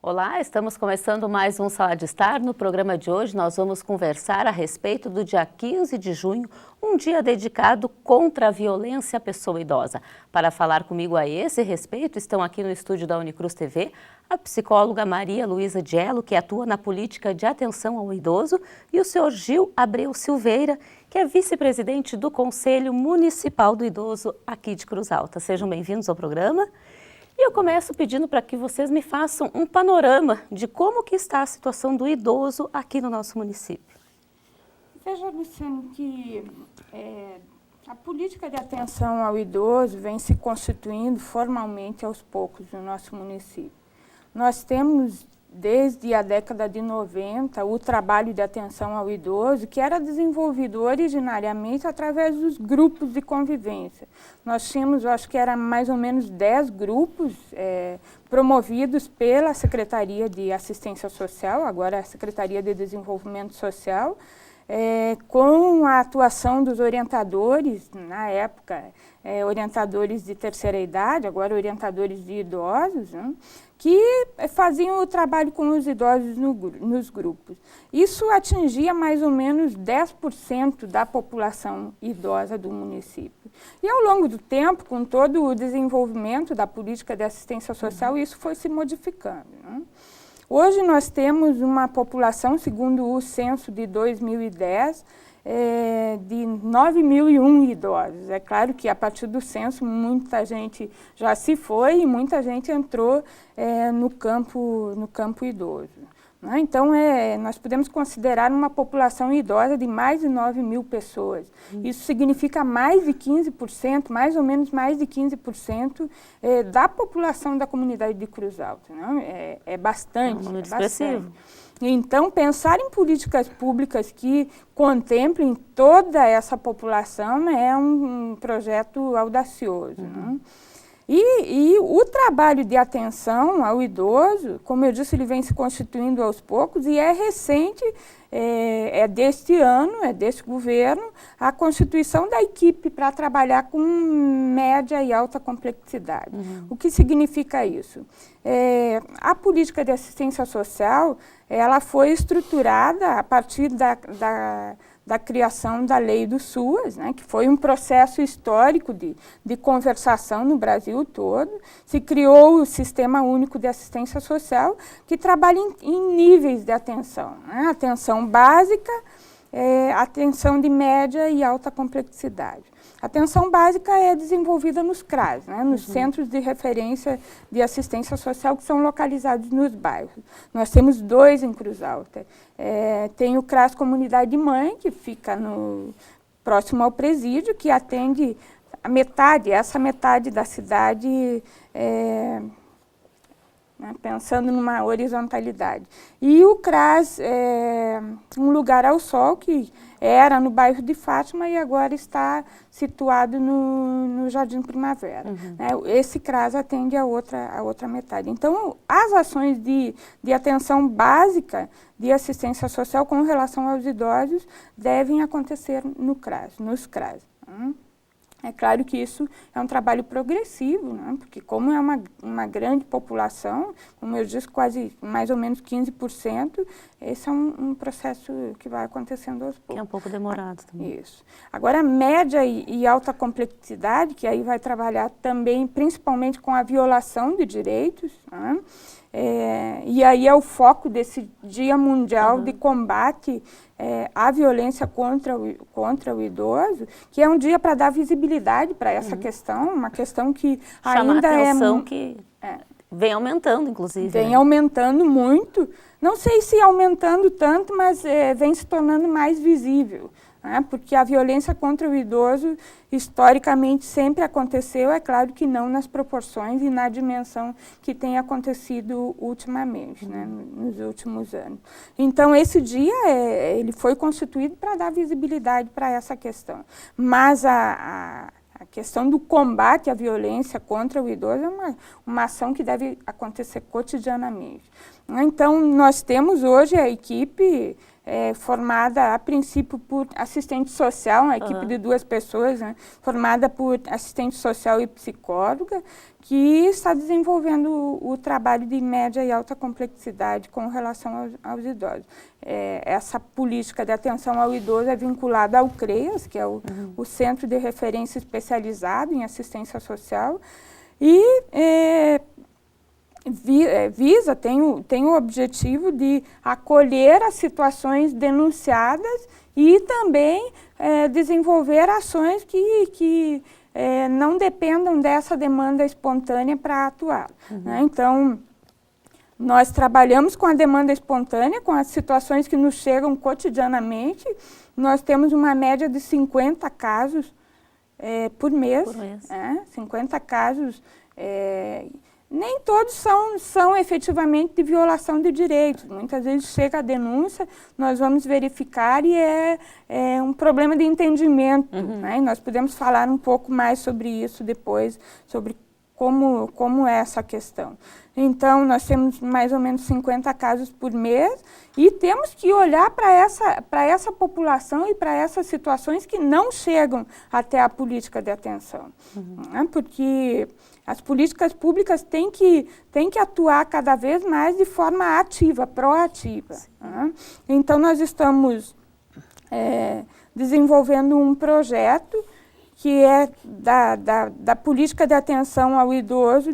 Olá, estamos começando mais um Sala de Estar. No programa de hoje nós vamos conversar a respeito do dia 15 de junho, um dia dedicado contra a violência à pessoa idosa. Para falar comigo a esse respeito, estão aqui no estúdio da Unicruz TV a psicóloga Maria Luísa Diello, que atua na política de atenção ao idoso, e o senhor Gil Abreu Silveira, que é vice-presidente do Conselho Municipal do Idoso aqui de Cruz Alta. Sejam bem-vindos ao programa. E eu começo pedindo para que vocês me façam um panorama de como que está a situação do idoso aqui no nosso município. Veja, Luciano, que a política de atenção ao idoso vem se constituindo formalmente aos poucos no nosso município. Nós temos, desde a década de 90, o trabalho de atenção ao idoso, que era desenvolvido originariamente através dos grupos de convivência. Nós tínhamos, eu acho que era mais ou menos 10 grupos promovidos pela Secretaria de Assistência Social, agora a Secretaria de Desenvolvimento Social, com a atuação dos orientadores, na época, orientadores de terceira idade, agora orientadores de idosos, né, que faziam o trabalho com os idosos nos grupos. Isso atingia mais ou menos 10% da população idosa do município. E ao longo do tempo, com todo o desenvolvimento da política de assistência social, isso foi se modificando, né? Hoje nós temos uma população, segundo o censo de 2010, de 9.001 idosos. É claro que a partir do censo muita gente já se foi e muita gente entrou no campo idoso, né? Então, nós podemos considerar uma população idosa de mais de 9.000 pessoas. Isso significa mais de 15%, mais ou menos mais de 15% da população da comunidade de Cruz Alta, né? É bastante. É um número expressivo. Então, pensar em políticas públicas que contemplem toda essa população é um projeto audacioso, né? E o trabalho de atenção ao idoso, como eu disse, ele vem se constituindo aos poucos e é recente, é deste ano, é deste governo, a constituição da equipe para trabalhar com média e alta complexidade. O que significa isso? A política de assistência social, ela foi estruturada a partir da criação da lei do SUAS, né, que foi um processo histórico de conversação no Brasil todo. Se criou o Sistema Único de Assistência Social, que trabalha em níveis de atenção, né? Atenção básica, atenção de média e alta complexidade. A atenção básica é desenvolvida nos CRAS, né, nos Centros de Referência de Assistência Social, que são localizados nos bairros. Nós temos 2 em Cruz Alta. Tem o CRAS Comunidade Mãe, que fica próximo ao presídio, que atende essa metade da cidade, né, pensando numa horizontalidade. E o CRAS Um Lugar ao Sol, que era no bairro de Fátima e agora está situado no Jardim Primavera. Né? Esse CRAS atende a outra metade. Então, as ações de atenção básica de assistência social com relação aos idosos devem acontecer nos CRAS. É claro que isso é um trabalho progressivo, né? Porque como é uma grande população, como eu disse, quase mais ou menos 15%, esse é um processo que vai acontecendo aos poucos. Que é um pouco demorado também. Isso. Agora, média e alta complexidade, que aí vai trabalhar também, principalmente com a violação de direitos, né? E aí é o foco desse Dia Mundial de Combate à Violência contra o Idoso, que é um dia para dar visibilidade para essa questão, uma questão que Chama ainda atenção que vem aumentando, inclusive. Vem, né? aumentando muito, não sei se aumentando tanto, mas vem se tornando mais visível. Né? Porque a violência contra o idoso, historicamente, sempre aconteceu, é claro que não nas proporções e na dimensão que tem acontecido ultimamente, né? Nos últimos anos. Então, esse dia ele foi constituído para dar visibilidade para essa questão. Mas a questão do combate à violência contra o idoso é uma ação que deve acontecer cotidianamente. Então, nós temos hoje a equipe formada a princípio por assistente social, uma equipe de 2 pessoas, né, formada por assistente social e psicóloga, que está desenvolvendo o trabalho de média e alta complexidade com relação aos idosos. Essa política de atenção ao idoso é vinculada ao CREAS, que é o Centro de Referência Especializado em Assistência Social, e tem o objetivo de acolher as situações denunciadas e também desenvolver ações que não dependam dessa demanda espontânea para atuar. Né? Então, nós trabalhamos com a demanda espontânea, com as situações que nos chegam cotidianamente. Nós temos uma média de 50 casos por mês. 50 casos. Nem todos são efetivamente de violação de direitos. Muitas vezes chega a denúncia, nós vamos verificar e é um problema de entendimento. Né? E nós podemos falar um pouco mais sobre isso depois, sobre como é essa questão. Então, nós temos mais ou menos 50 casos por mês e temos que olhar para essa população e para essas situações que não chegam até a política de atenção. Né? Porque as políticas públicas têm que atuar cada vez mais de forma ativa, proativa. Né? Então, nós estamos desenvolvendo um projeto que é da política de atenção ao idoso,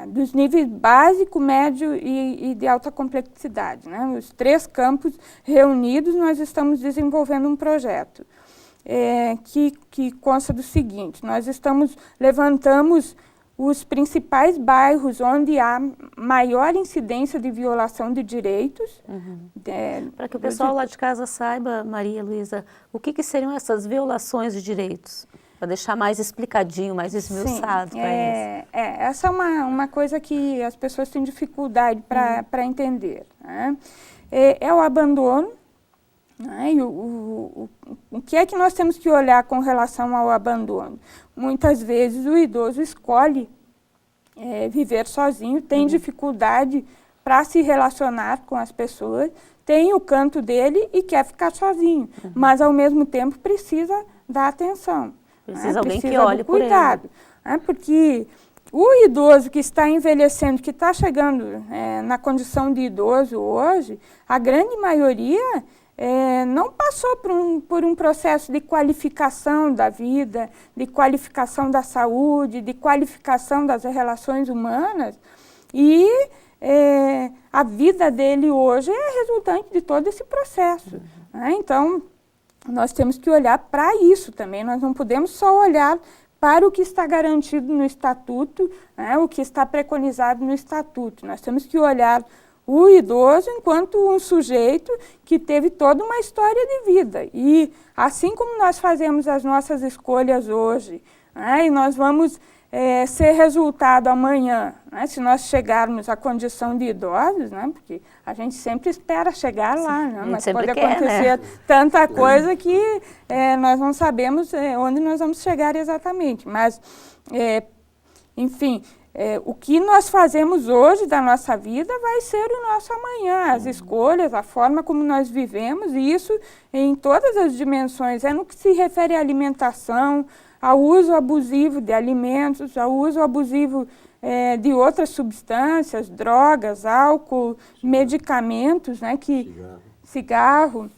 dos níveis básico, médio e de alta complexidade. Né? Os 3 campos reunidos, nós estamos desenvolvendo um projeto. Que consta do seguinte: nós levantamos os principais bairros onde há maior incidência de violação de direitos. Para que o pessoal lá de casa saiba, Maria Luísa, o que seriam essas violações de direitos? Para deixar mais explicadinho, mais esmiuçado para eles. Essa é uma coisa que as pessoas têm dificuldade para entender. Né? É o abandono. Né? E o que é que nós temos que olhar com relação ao abandono? Muitas vezes o idoso escolhe viver sozinho, tem dificuldade para se relacionar com as pessoas, tem o canto dele e quer ficar sozinho, mas ao mesmo tempo precisa da atenção. Precisa alguém que olhe por ele. Cuidado, né? Porque o idoso que está envelhecendo, que está chegando na condição de idoso hoje, a grande maioria não passou por um processo de qualificação da vida, de qualificação da saúde, de qualificação das relações humanas, e a vida dele hoje é resultante de todo esse processo. Né? Então, nós temos que olhar para isso também, nós não podemos só olhar para o que está garantido no Estatuto, né, o que está preconizado no Estatuto. Nós temos que olhar o idoso enquanto um sujeito que teve toda uma história de vida. E assim como nós fazemos as nossas escolhas hoje, né, e nós vamos ser resultado amanhã, né, se nós chegarmos à condição de idosos, né, porque a gente sempre espera chegar lá, né, mas pode acontecer tanta coisa que nós não sabemos onde nós vamos chegar exatamente. Mas, enfim, o que nós fazemos hoje da nossa vida vai ser o nosso amanhã, as escolhas, a forma como nós vivemos, e isso em todas as dimensões, no que se refere à alimentação, ao uso abusivo de alimentos, ao uso abusivo de outras substâncias, drogas, álcool, medicamentos, né, cigarro.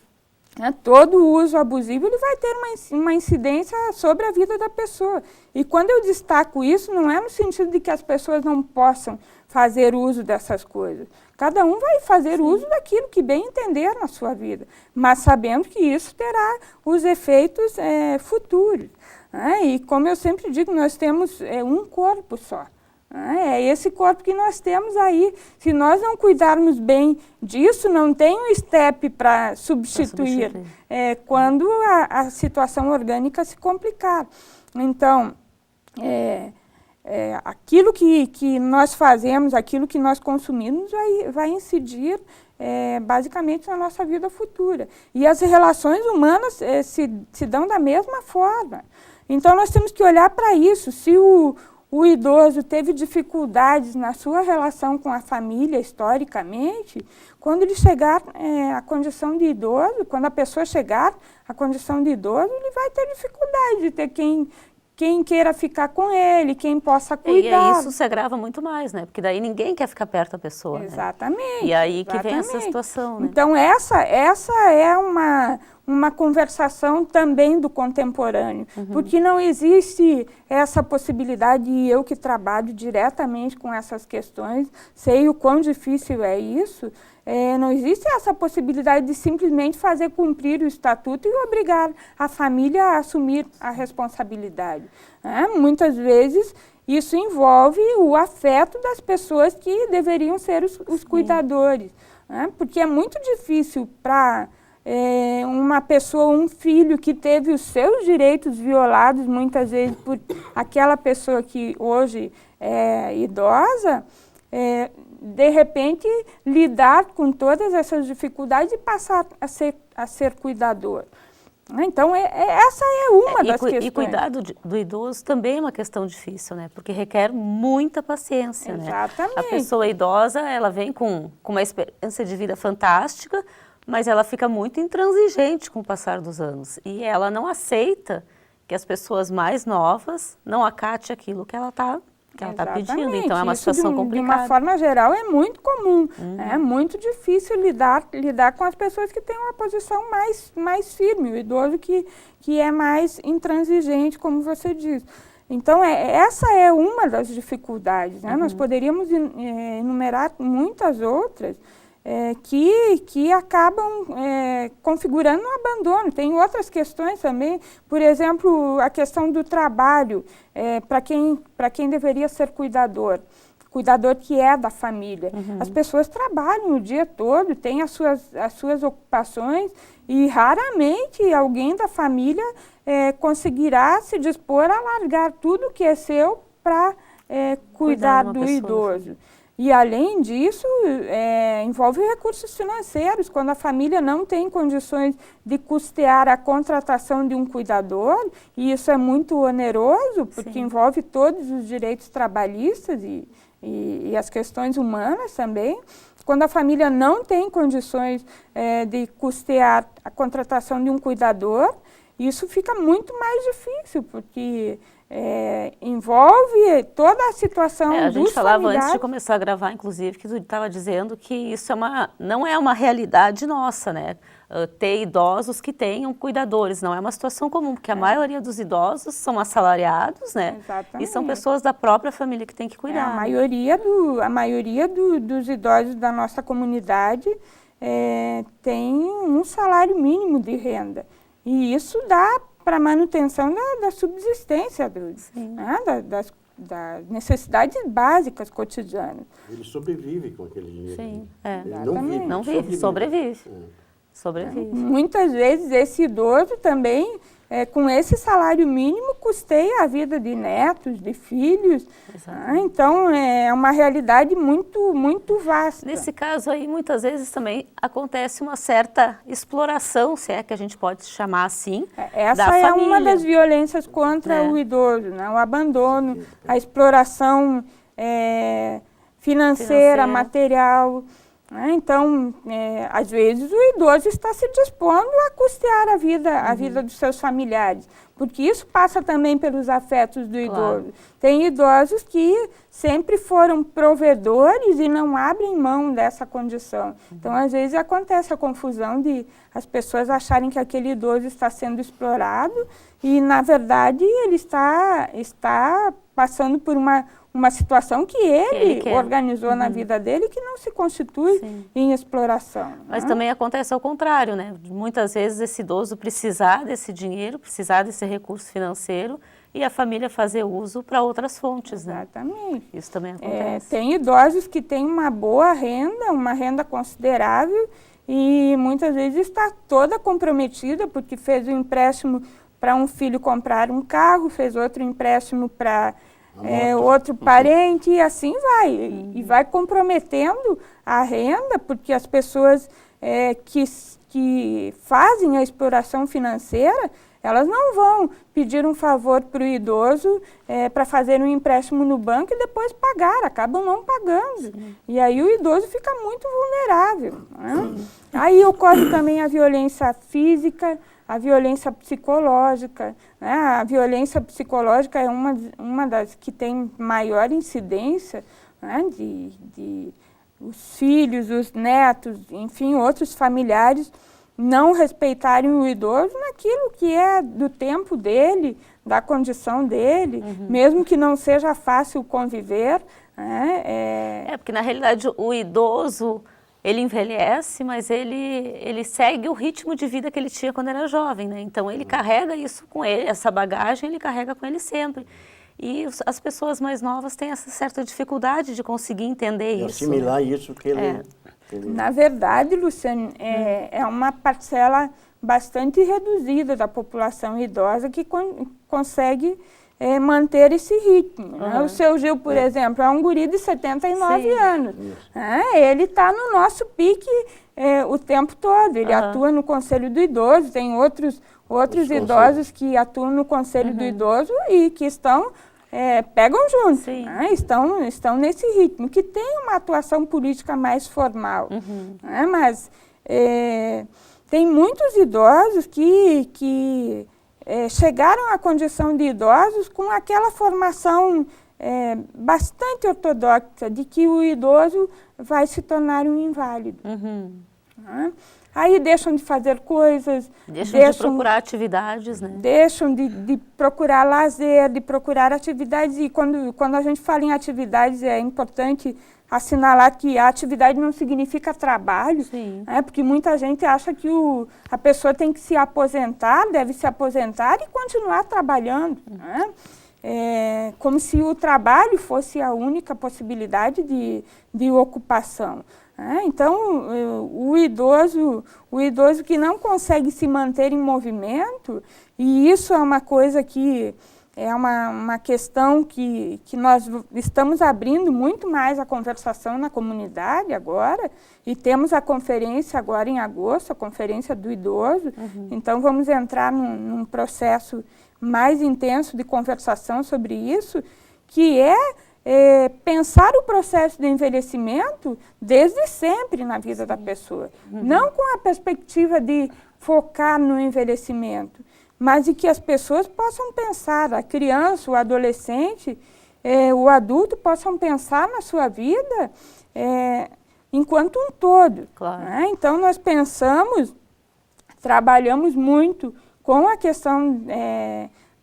Né, todo o uso abusivo ele vai ter uma incidência sobre a vida da pessoa. E quando eu destaco isso, não é no sentido de que as pessoas não possam fazer uso dessas coisas. Cada um vai fazer uso daquilo que bem entender na sua vida, mas sabendo que isso terá os efeitos futuros. Né? E como eu sempre digo, nós temos um corpo só. É esse corpo que nós temos aí. Se nós não cuidarmos bem disso, não tem um step para substituir quando a situação orgânica se complicar. Então, aquilo que nós fazemos, aquilo que nós consumimos, vai incidir basicamente na nossa vida futura. E as relações humanas se dão da mesma forma. Então, nós temos que olhar para isso. Se o o idoso teve dificuldades na sua relação com a família, historicamente, quando ele chegar à condição de idoso, quando a pessoa chegar à condição de idoso, ele vai ter dificuldade de ter quem queira ficar com ele, quem possa cuidar. E aí isso se agrava muito mais, né? Porque daí ninguém quer ficar perto da pessoa. Exatamente. Né? E aí que vem essa situação, né? Então, essa é uma conversação também do contemporâneo, porque não existe essa possibilidade, e eu que trabalho diretamente com essas questões, sei o quão difícil é isso, não existe essa possibilidade de simplesmente fazer cumprir o estatuto e obrigar a família a assumir a responsabilidade. Muitas vezes isso envolve o afeto das pessoas que deveriam ser os cuidadores, porque é muito difícil para uma pessoa, um filho que teve os seus direitos violados muitas vezes por aquela pessoa que hoje é idosa, de repente lidar com todas essas dificuldades e passar a ser cuidador. Então, essa é uma das questões. E cuidar do idoso também é uma questão difícil, né? Porque requer muita paciência, Exatamente. né? A pessoa idosa, ela vem com uma experiência de vida fantástica, mas ela fica muito intransigente com o passar dos anos. E ela não aceita que as pessoas mais novas não acatem aquilo que ela está pedindo. Então, é uma situação complicada. De uma forma geral, é muito comum. É muito difícil lidar com as pessoas que têm uma posição mais firme. O idoso que é mais intransigente, como você diz. Então, essa é uma das dificuldades. Né? Nós poderíamos enumerar muitas outras, que acabam configurando um abandono. Tem outras questões também, por exemplo, a questão do trabalho, para quem deveria ser cuidador que é da família. As pessoas trabalham o dia todo, têm as suas ocupações e raramente alguém da família conseguirá se dispor a largar tudo que é seu para cuidar do idoso. E, além disso, envolve recursos financeiros. Quando a família não tem condições de custear a contratação de um cuidador, e isso é muito oneroso, porque envolve todos os direitos trabalhistas e as questões humanas também. Quando a família não tem condições de custear a contratação de um cuidador, isso fica muito mais difícil, porque envolve toda a situação dos familiares. A gente falava antes de começar a gravar, inclusive, que tu estava dizendo que isso não é uma realidade nossa, né? Ter idosos que tenham cuidadores, não é uma situação comum, porque a maioria dos idosos são assalariados, né? Exatamente. E são pessoas da própria família que tem que cuidar. A maioria dos idosos da nossa comunidade tem um salário mínimo de renda. E isso dá para a manutenção da subsistência, das necessidades básicas cotidianas. Ele sobrevive com aquele dinheiro. Sim, Ele não vive, sobrevive. Sobrevive. Muitas vezes esse idoso também, com esse salário mínimo, custeia a vida de netos, de filhos. Então, é uma realidade muito, muito vasta. Nesse caso aí, muitas vezes também acontece uma certa exploração, se é que a gente pode chamar assim, essa da é família. Uma das violências contra o idoso, né? O abandono, a exploração financeira, material. Então, às vezes, o idoso está se dispondo a custear a vida dos seus familiares, porque isso passa também pelos afetos do idoso. Tem idosos que sempre foram provedores e não abrem mão dessa condição. Então, às vezes, acontece a confusão de as pessoas acharem que aquele idoso está sendo explorado e, na verdade, ele está passando por uma situação que ele organizou na vida dele, que não se constitui em exploração. Mas também acontece ao contrário, né? Muitas vezes esse idoso precisar desse dinheiro, precisar desse recurso financeiro e a família fazer uso para outras fontes, né? Exatamente. Isso também acontece. Tem idosos que têm uma boa renda, uma renda considerável e muitas vezes está toda comprometida porque fez um empréstimo para um filho comprar um carro, fez outro empréstimo para outro parente, e assim vai. E vai comprometendo a renda, porque as pessoas que fazem a exploração financeira, Elas não vão pedir um favor para o idoso para fazer um empréstimo no banco e depois pagar, acabam não pagando. Sim. E aí o idoso fica muito vulnerável. Né? Aí ocorre também a violência física, a violência psicológica. Né? A violência psicológica é uma das que tem maior incidência, né? de os filhos, os netos, enfim, outros familiares não respeitarem o idoso naquilo que é do tempo dele, da condição dele, mesmo que não seja fácil conviver. Né? Porque na realidade o idoso, ele envelhece, mas ele segue o ritmo de vida que ele tinha quando era jovem, né? Então ele carrega isso com ele, essa bagagem ele carrega com ele sempre. E as pessoas mais novas têm essa certa dificuldade de conseguir entender isso. Assimilar isso que ele... Na verdade, Luciane, é uma parcela bastante reduzida da população idosa que consegue manter esse ritmo. Né? O seu Gil, por exemplo, é um guri de 79 anos. Ele está no nosso pique o tempo todo. Ele atua no Conselho do Idoso, tem outros idosos que atuam no Conselho do Idoso e que pegam junto, né? estão nesse ritmo, que tem uma atuação política mais formal. Né? Mas tem muitos idosos que chegaram à condição de idosos com aquela formação bastante ortodoxa de que o idoso vai se tornar um inválido. Né? Aí deixam de fazer coisas. Deixam de procurar atividades, né? Deixam de procurar lazer, de procurar atividades. E quando a gente fala em atividades, é importante assinalar que a atividade não significa trabalho. Né? Porque muita gente acha que a pessoa tem que se aposentar, deve se aposentar e continuar trabalhando. Né? Como se o trabalho fosse a única possibilidade de ocupação. Então, o idoso que não consegue se manter em movimento, e isso é uma coisa que é uma questão que nós estamos abrindo muito mais a conversação na comunidade agora, e temos a conferência agora em agosto, a conferência do idoso, então vamos entrar num processo mais intenso de conversação sobre isso, que pensar o processo de envelhecimento desde sempre na vida da pessoa. Não com a perspectiva de focar no envelhecimento, mas de que as pessoas possam pensar, a criança, o adolescente, o adulto possam pensar na sua vida enquanto um todo. Claro. Né? Então nós trabalhamos muito com a questão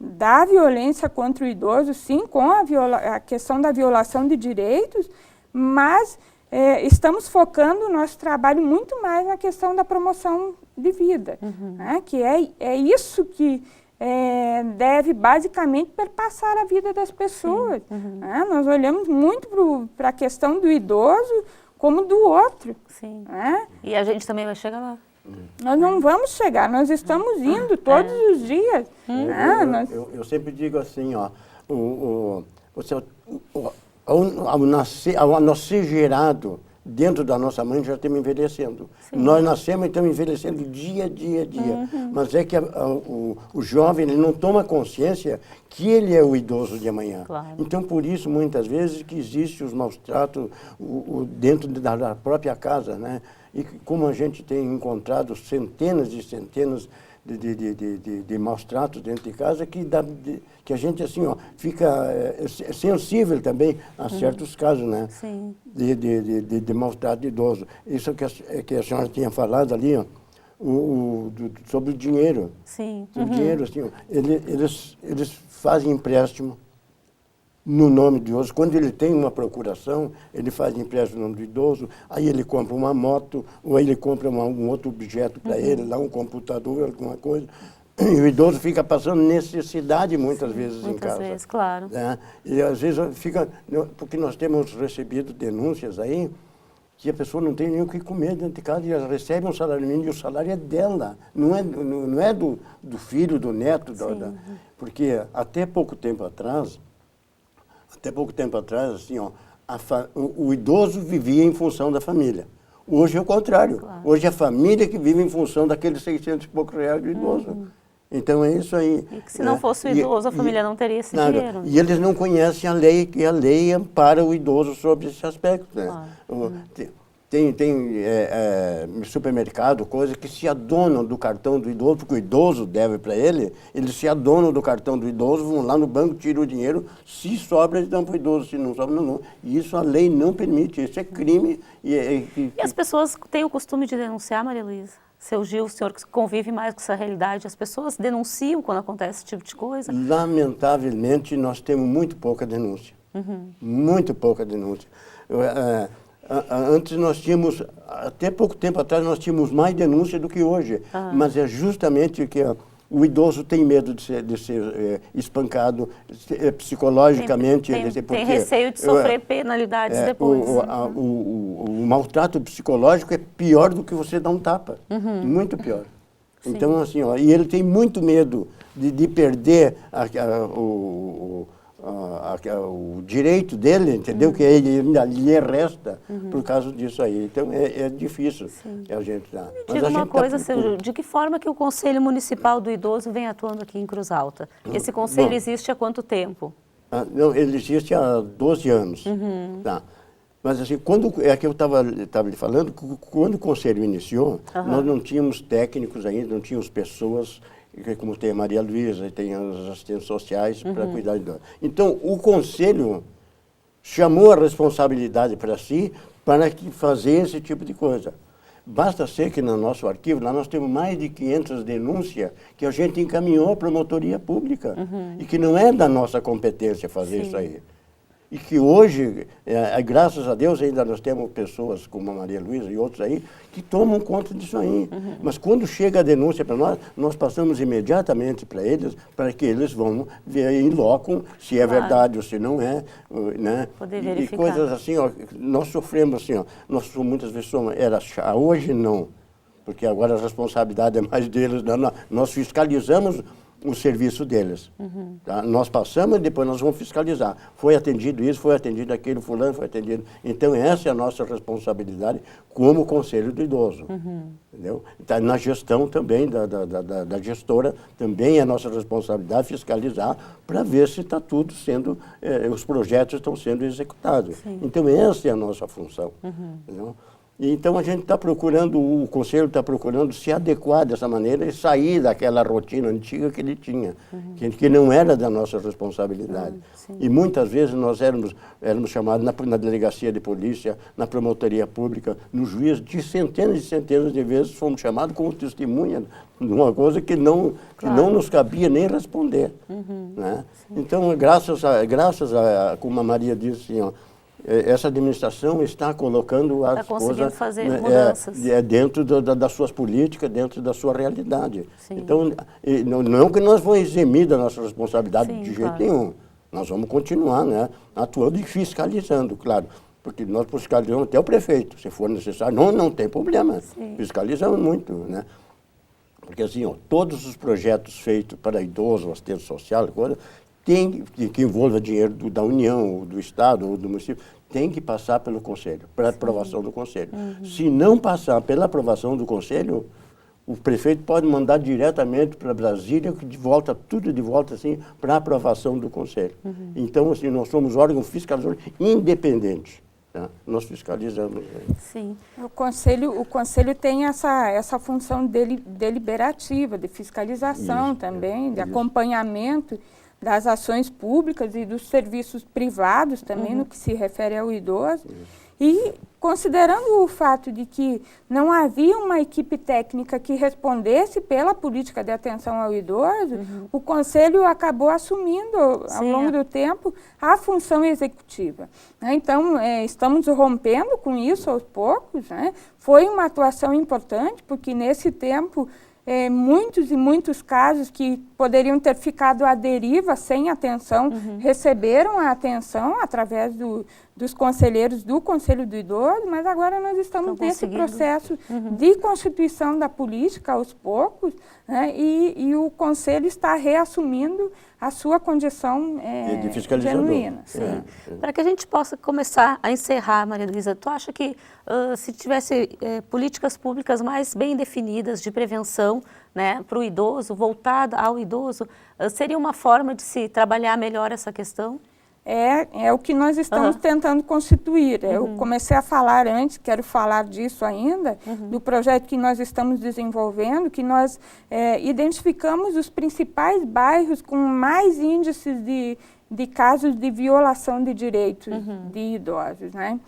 da violência contra o idoso, sim, com a questão da violação de direitos, mas estamos focando o nosso trabalho muito mais na questão da promoção de vida, né, que é isso que deve basicamente perpassar a vida das pessoas. Né? Nós olhamos muito para a questão do idoso como do outro. Sim. Né? E a gente também vai chegar lá. Nós não vamos chegar, nós estamos indo todos os dias. Eu sempre digo assim, ó, ao nascer gerado dentro da nossa mãe, já estamos envelhecendo. Nós nascemos e estamos envelhecendo dia a dia. Mas é que o jovem ele não toma consciência que ele é o idoso de amanhã. Claro. Então, por isso, muitas vezes, que existe os maus tratos dentro da própria casa, né? E como a gente tem encontrado centenas e centenas de maus tratos dentro de casa, que a gente assim, ó, fica sensível também a certos casos, né? Sim. De maus tratos de idoso. Isso que a senhora tinha falado ali, ó, sobre o dinheiro. Sim. O dinheiro, assim, ó, eles fazem empréstimo no nome do idoso. Quando ele tem uma procuração, ele faz empréstimo no nome do idoso, aí ele compra uma moto, ou aí ele compra um outro objeto para ele, lá um computador, alguma coisa. E o idoso fica passando necessidade muitas vezes em casa. Muitas vezes, claro. Né? E às vezes fica... Porque nós temos recebido denúncias aí que a pessoa não tem nem o que comer dentro de casa e ela recebe um salário mínimo e o salário é dela, não é do filho, do neto. Porque até pouco tempo atrás, assim, ó, o idoso vivia em função da família. Hoje é o contrário. Claro. Hoje é a família que vive em função daqueles 600 e poucos reais do idoso. Então é isso aí. E que se não fosse o idoso, a família não teria esse nada. dinheiro. E eles não conhecem a lei, que a lei ampara o idoso sobre esse aspecto. Né? Tem supermercado, coisa que se adonam do cartão do idoso, porque o idoso deve para ele, eles se adonam do cartão do idoso, vão lá no banco, tiram o dinheiro, se sobra eles dão para o idoso, se não sobra, não. E isso a lei não permite, isso é crime. E as pessoas têm o costume de denunciar, Maria Luísa? Seu Gil, o senhor que convive mais com essa realidade, as pessoas denunciam quando acontece esse tipo de coisa? Lamentavelmente, nós temos muito pouca denúncia. Muito pouca denúncia. Antes nós tínhamos, até pouco tempo atrás, nós tínhamos mais denúncia do que hoje. Mas é justamente que o idoso tem medo de ser espancado psicologicamente. Tem receio de sofrer penalidades depois. O maltrato psicológico é pior do que você dar um tapa. Muito pior. Sim. Então, assim, ó, e ele tem muito medo de perder o direito dele, entendeu? Que ele ainda lhe resta por causa disso aí. Então, é difícil a gente dar. Diga uma coisa, seu Gil, de que forma que o Conselho Municipal do Idoso vem atuando aqui em Cruz Alta? Esse conselho existe há quanto tempo? Não, ele existe há 12 anos. Tá. Mas assim, é que eu estava lhe falando, quando o Conselho iniciou, nós não tínhamos técnicos ainda, não tínhamos pessoas, como tem a Maria Luísa, tem as assistentes sociais para cuidar de nós. Então, o Conselho chamou a responsabilidade para si para fazer esse tipo de coisa. Basta ser que no nosso arquivo, lá nós temos mais de 500 denúncias que a gente encaminhou à promotoria pública e que não é da nossa competência fazer isso aí. E que hoje, graças a Deus, ainda nós temos pessoas como a Maria Luísa e outros aí que tomam conta disso aí. Mas quando chega a denúncia para nós, nós passamos imediatamente para eles, para que eles vão ver em loco se é verdade ou se não é. Né? Poder verificar. E coisas assim, ó, nós sofremos assim, ó, nós muitas vezes somos, hoje não, porque agora a responsabilidade é mais deles, não, nós fiscalizamos o serviço deles. Tá? Nós passamos e depois nós vamos fiscalizar. Foi atendido isso, foi atendido aquilo, fulano foi atendido. Então, essa é a nossa responsabilidade como Conselho do Idoso. Entendeu? Tá, na gestão também, da gestora, também é nossa responsabilidade fiscalizar para ver se está tudo sendo, os projetos estão sendo executados. Então, essa é a nossa função. Entendeu? Então, a gente está procurando, o Conselho está procurando se adequar dessa maneira e sair daquela rotina antiga que ele tinha, que não era da nossa responsabilidade. E muitas vezes nós éramos chamados na delegacia de polícia, na promotoria pública, no juiz, de centenas e centenas de vezes fomos chamados como testemunha de uma coisa que não nos cabia nem responder. Né? Então, graças a, como a Maria disse, assim, ó, essa administração está colocando as coisas fazer mudanças. Dentro das suas políticas, dentro da sua realidade. Então, não que nós vamos eximir da nossa responsabilidade de jeito nenhum. Nós vamos continuar, né, atuando e fiscalizando, claro. Porque nós fiscalizamos até o prefeito, se for necessário. Não tem problema. Fiscalizamos muito, né? Porque assim, ó, todos os projetos feitos para idoso, assistência social, coisa, que envolva dinheiro da União, ou do Estado, ou do município, tem que passar pelo Conselho, para aprovação do Conselho. Se não passar pela aprovação do Conselho, o prefeito pode mandar diretamente para Brasília, tudo de volta, assim, para aprovação do Conselho. Então, assim, nós somos órgão fiscalizador independente. Tá? Nós fiscalizamos. Sim. O Conselho tem essa função deliberativa, de fiscalização também, de acompanhamento das ações públicas e dos serviços privados também, no que se refere ao idoso. E considerando o fato de que não havia uma equipe técnica que respondesse pela política de atenção ao idoso, o Conselho acabou assumindo, ao longo do tempo, a função executiva. Então, estamos rompendo com isso aos poucos. Né? Foi uma atuação importante, porque nesse tempo, muitos casos que poderiam ter ficado à deriva, sem atenção, receberam a atenção através dos conselheiros do Conselho do Idoso, mas agora nós estamos nesse processo de constituição da política aos poucos, né, e o Conselho está reassumindo a sua condição de genuína. Sim. Para que a gente possa começar a encerrar, Maria Luísa, tu acha que se tivesse políticas públicas mais bem definidas de prevenção, né, para o idoso, voltada ao idoso, seria uma forma de se trabalhar melhor essa questão? É o que nós estamos tentando constituir. Eu comecei a falar antes, quero falar disso ainda, do projeto que nós estamos desenvolvendo, que nós identificamos os principais bairros com mais índices de casos de violação de direitos de idosos, né?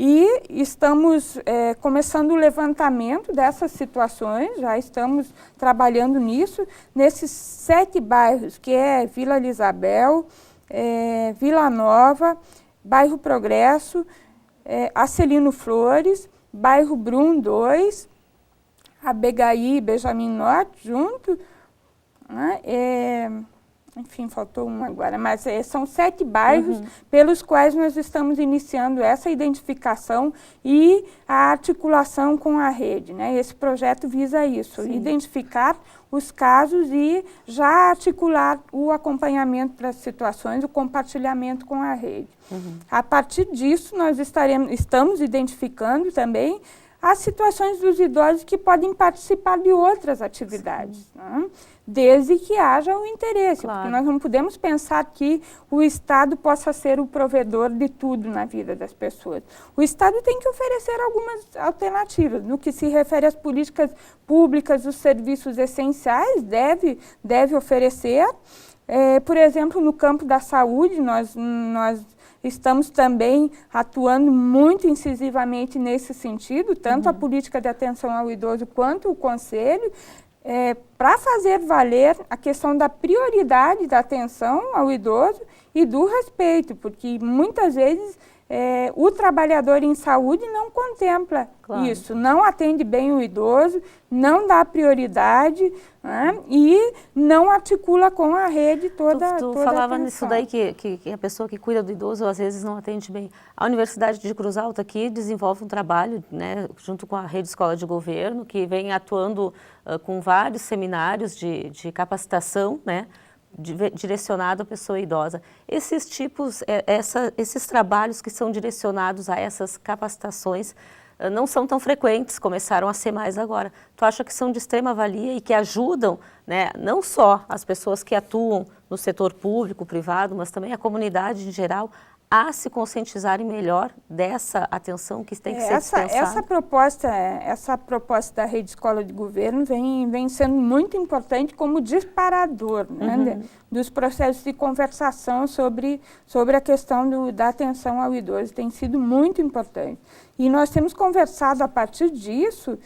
E estamos começando o levantamento dessas situações, já estamos trabalhando nisso, nesses 7 bairros, que é Vila Isabel, Vila Nova, Bairro Progresso, Acelino Flores, Bairro Brum 2, Abegaí e Benjamin Norte junto, né? Enfim, faltou um agora, mas são 7 bairros pelos quais nós estamos iniciando essa identificação e a articulação com a rede, né? Esse projeto visa isso, identificar os casos e já articular o acompanhamento para as situações, o compartilhamento com a rede. A partir disso, nós estamos identificando também as situações dos idosos que podem participar de outras atividades, né? Desde que haja o interesse, porque nós não podemos pensar que o Estado possa ser o provedor de tudo na vida das pessoas. O Estado tem que oferecer algumas alternativas. No que se refere às políticas públicas, os serviços essenciais, deve oferecer. Por exemplo, no campo da saúde, nós estamos também atuando muito incisivamente nesse sentido, tanto a política de atenção ao idoso quanto o Conselho, para fazer valer a questão da prioridade da atenção ao idoso e do respeito, porque muitas vezes o trabalhador em saúde não contempla isso, não atende bem o idoso, não dá prioridade, né, e não articula com a rede toda Tu falava nisso daí que a pessoa que cuida do idoso às vezes não atende bem. A Universidade de Cruz Alta aqui desenvolve um trabalho, né, junto com a Rede Escola de Governo, que vem atuando com vários seminários de capacitação, né, direcionado à pessoa idosa. Esses tipos, esses trabalhos que são direcionados a essas capacitações não são tão frequentes, começaram a ser mais agora. Tu acha que são de extrema valia e que ajudam, né, não só as pessoas que atuam no setor público, privado, mas também a comunidade em geral, a se conscientizarem melhor dessa atenção que tem que ser dispensada? Essa proposta da Rede Escola de Governo vem sendo muito importante como disparador, né, dos processos de conversação sobre a questão da atenção ao idoso. Tem sido muito importante. E nós temos conversado a partir disso,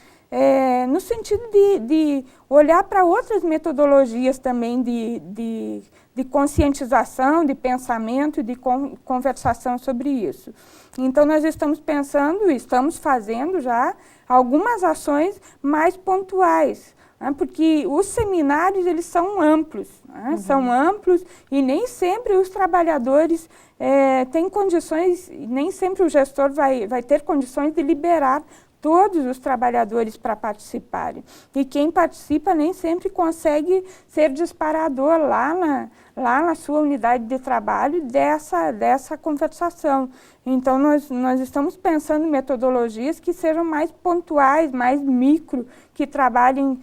no sentido de olhar para outras metodologias também de conscientização, de pensamento, de conversação sobre isso. Então, nós estamos pensando, estamos fazendo já algumas ações mais pontuais, né, porque os seminários, eles são amplos, né, são amplos e nem sempre os trabalhadores têm condições, nem sempre o gestor vai ter condições de liberar todos os trabalhadores para participarem. E quem participa nem sempre consegue ser disparador lá na sua unidade de trabalho dessa conversação. Então, nós estamos pensando em metodologias que sejam mais pontuais, mais micro, que trabalhem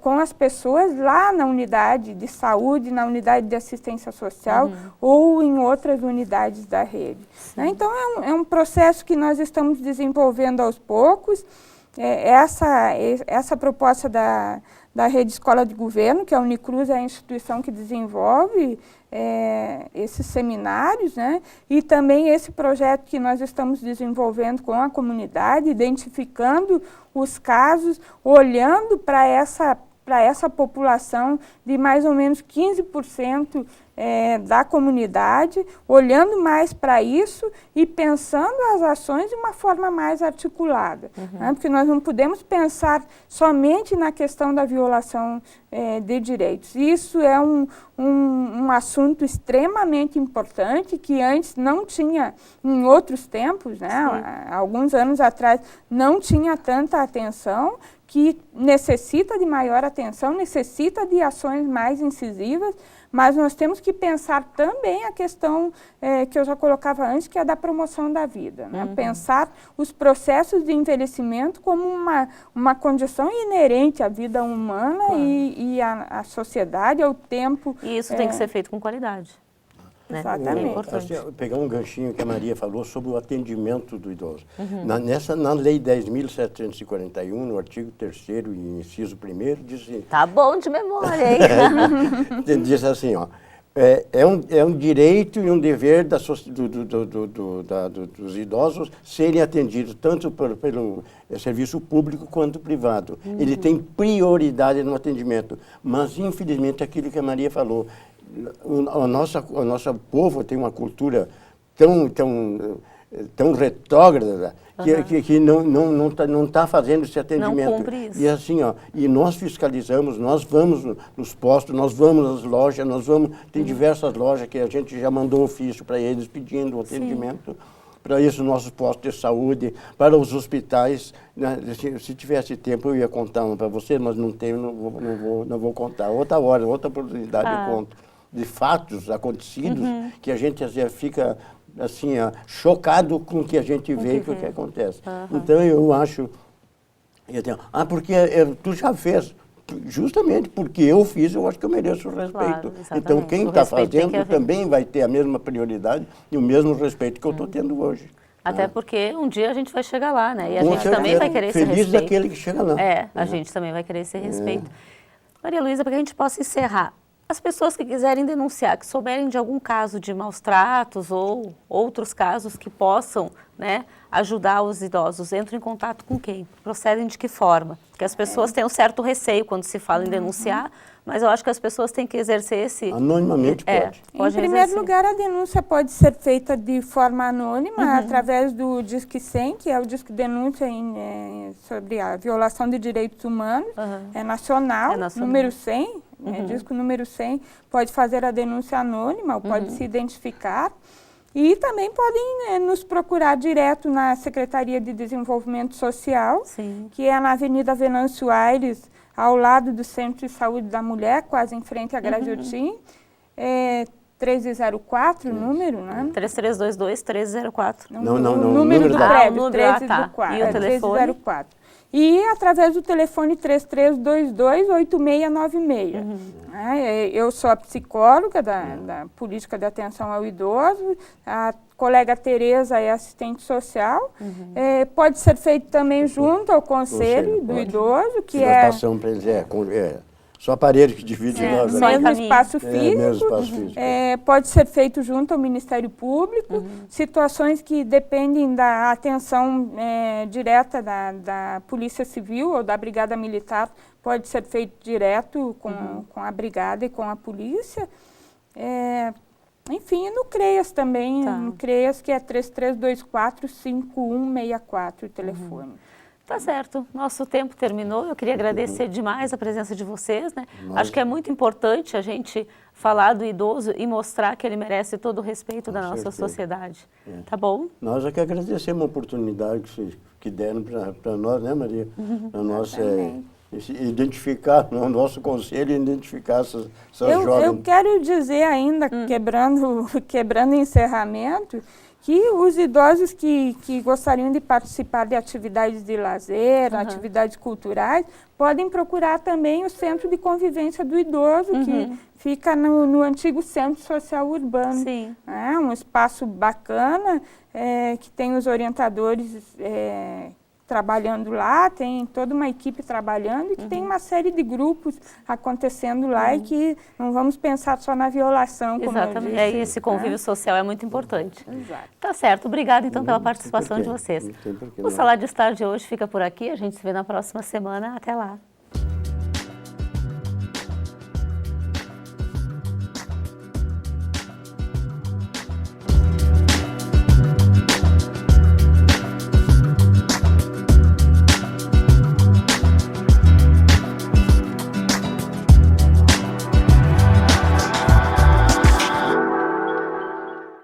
com as pessoas lá na unidade de saúde, na unidade de assistência social ou em outras unidades da rede. Né? Então, é um processo que nós estamos desenvolvendo aos poucos. Essa proposta da Rede Escola de Governo, que a Unicruz é a instituição que desenvolve esses seminários, né? E também esse projeto que nós estamos desenvolvendo com a comunidade, identificando os casos, olhando para essa população de mais ou menos 15% da comunidade, olhando mais para isso e pensando as ações de uma forma mais articulada. Né? Porque nós não podemos pensar somente na questão da violação de direitos. Isso é um assunto extremamente importante que antes não tinha, em outros tempos, né? Há alguns anos atrás, não tinha tanta atenção, que necessita de maior atenção, necessita de ações mais incisivas, mas nós temos que pensar também a questão que eu já colocava antes, que é da promoção da vida. Né? Pensar os processos de envelhecimento como uma condição inerente à vida humana e à sociedade, ao tempo. E isso tem que ser feito com qualidade. Né? Exatamente. É importante. Pegar um ganchinho que a Maria falou sobre o atendimento do idoso. Na Lei 10.741, no artigo 3º, inciso 1º, diz assim... Tá bom de memória, hein? Diz assim, ó, é um direito e um dever dos idosos serem atendidos tanto pelo serviço público quanto privado. Ele tem prioridade no atendimento, mas infelizmente aquilo que a Maria falou, o nosso povo tem uma cultura tão retrógrada que não está fazendo esse atendimento. Não cumpre isso. E assim, ó, e nós fiscalizamos, nós vamos nos postos, nós vamos nas lojas, tem diversas lojas que a gente já mandou ofício para eles pedindo atendimento. Para isso, nossos postos de saúde, para os hospitais. Né? Se tivesse tempo, eu ia contar uma para você, mas não tenho, não vou contar. Outra hora, outra oportunidade eu conto. De fatos acontecidos que a gente às vezes fica assim, chocado com o que a gente vê e com o que acontece. Então eu acho, porque tu já fez. Justamente porque eu fiz, eu acho que eu mereço o respeito. Então quem está fazendo também vai ter a mesma prioridade e o mesmo respeito que eu estou tendo hoje. Até porque um dia a gente vai chegar lá, né? E a gente também vai querer esse respeito. Feliz daquele que chega lá. A gente também vai querer esse respeito. Maria Luísa, para que a gente possa encerrar, as pessoas que quiserem denunciar, que souberem de algum caso de maus tratos ou outros casos que possam, né, ajudar os idosos, entram em contato com quem? Procedem de que forma? Porque as pessoas têm um certo receio quando se fala em denunciar, mas eu acho que as pessoas têm que exercer esse... Anonimamente pode. Em primeiro lugar, a denúncia pode ser feita de forma anônima, através do Disque 100, que é o Disque Denúncia sobre a violação de direitos humanos, é nacional, número 100, Disco número 100, pode fazer a denúncia anônima, ou pode se identificar. E também podem nos procurar direto na Secretaria de Desenvolvimento Social, que é na Avenida Venâncio Aires, ao lado do Centro de Saúde da Mulher, quase em frente à Graviotin. 1304, número, né? 3322-1304. Não, número do prédio, 1304. E o telefone? 1304. E através do telefone 3322-8696. Eu sou a psicóloga da Política de Atenção ao Idoso, a colega Tereza é assistente social. Pode ser feito também junto ao Conselho do Idoso, que é... para eles só aparelho que divide nós. Mesmo espaço físico. Pode ser feito junto ao Ministério Público. Situações que dependem da atenção direta da Polícia Civil ou da Brigada Militar, pode ser feito direto com a Brigada e com a Polícia. Enfim, no CREAS também, no CREAS, que é 3324-5164, o telefone. Tá certo, nosso tempo terminou. Eu queria agradecer demais a presença de vocês, né? Acho que é muito importante a gente falar do idoso e mostrar que ele merece todo o respeito da nossa sociedade. Tá bom? Nós é que agradecemos a oportunidade que deram para nós, né, Maria? Para nós identificar, no nosso conselho, identificar essas jovens. Eu quero dizer ainda, quebrando o encerramento, que os idosos que gostariam de participar de atividades de lazer, atividades culturais, podem procurar também o Centro de Convivência do Idoso, que fica no antigo Centro Social Urbano. É um espaço bacana, que tem os orientadores trabalhando lá, tem toda uma equipe trabalhando e que tem uma série de grupos acontecendo lá e que não vamos pensar só na violação, como eu disse. E esse convívio social é muito importante. Tá certo. Obrigada, então, pela participação de vocês. O Sala de Estar de hoje fica por aqui. A gente se vê na próxima semana. Até lá.